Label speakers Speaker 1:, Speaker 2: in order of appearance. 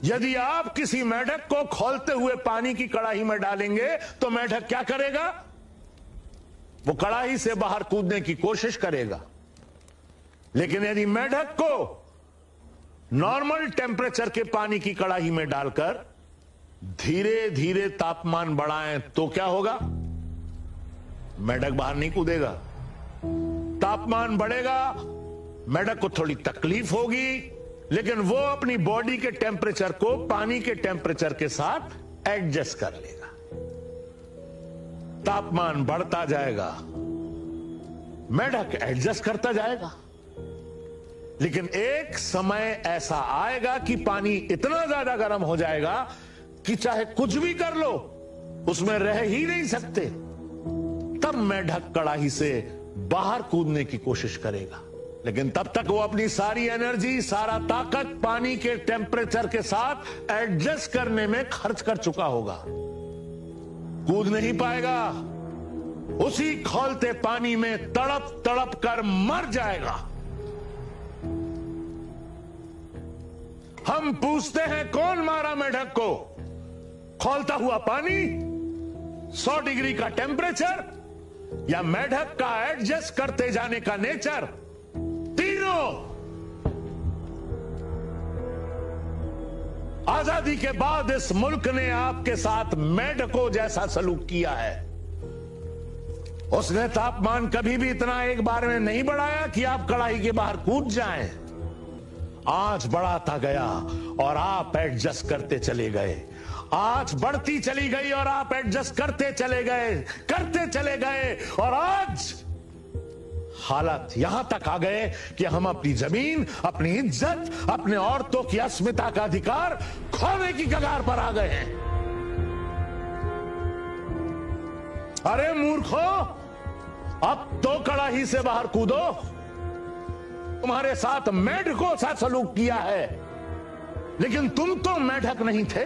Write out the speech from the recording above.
Speaker 1: यदि आप किसी मेढक को खौलते हुए पानी की कड़ाही में डालेंगे तो मेढक क्या करेगा? वो कड़ाही से बाहर कूदने की कोशिश करेगा। लेकिन यदि मेढक को नॉर्मल टेम्परेचर के पानी की कड़ाही में डालकर धीरे धीरे तापमान बढ़ाएं तो क्या होगा? मेढक बाहर नहीं कूदेगा। तापमान बढ़ेगा, मेढक को थोड़ी तकलीफ होगी, लेकिन वो अपनी बॉडी के टेम्परेचर को पानी के टेम्परेचर के साथ एडजस्ट कर लेगा। तापमान बढ़ता जाएगा, मेढक एडजस्ट करता जाएगा। लेकिन एक समय ऐसा आएगा कि पानी इतना ज्यादा गर्म हो जाएगा कि चाहे कुछ भी कर लो उसमें रह ही नहीं सकते। तब मेढक कड़ाही से बाहर कूदने की कोशिश करेगा, लेकिन तब तक वो अपनी सारी एनर्जी, सारा ताकत पानी के टेम्परेचर के साथ एडजस्ट करने में खर्च कर चुका होगा। कूद नहीं पाएगा, उसी खौलते पानी में तड़प तड़प कर मर जाएगा। हम पूछते हैं कौन मारा मेढक को? खौलता हुआ पानी, 100 डिग्री का टेम्परेचर, या मेढक का एडजस्ट करते जाने का नेचर? तीनों। आजादी के बाद इस मुल्क ने आपके साथ मेढकों जैसा सलूक किया है। उसने तापमान कभी भी इतना एक बार में नहीं बढ़ाया कि आप कड़ाही के बाहर कूद जाएं। आंच बढ़ाता गया और आप एडजस्ट करते चले गए। आंच बढ़ती चली गई और आप एडजस्ट करते चले गए, और आज हालात यहां तक आ गए कि हम अपनी जमीन, अपनी इज्जत, अपने औरतों की अस्मिता का अधिकार खोने की कगार पर आ गए हैं। अरे मूर्खों, अब तो कड़ाही से बाहर कूदो। तुम्हारे साथ मेढकों सा सलूक किया है, लेकिन तुम तो मेढक नहीं थे।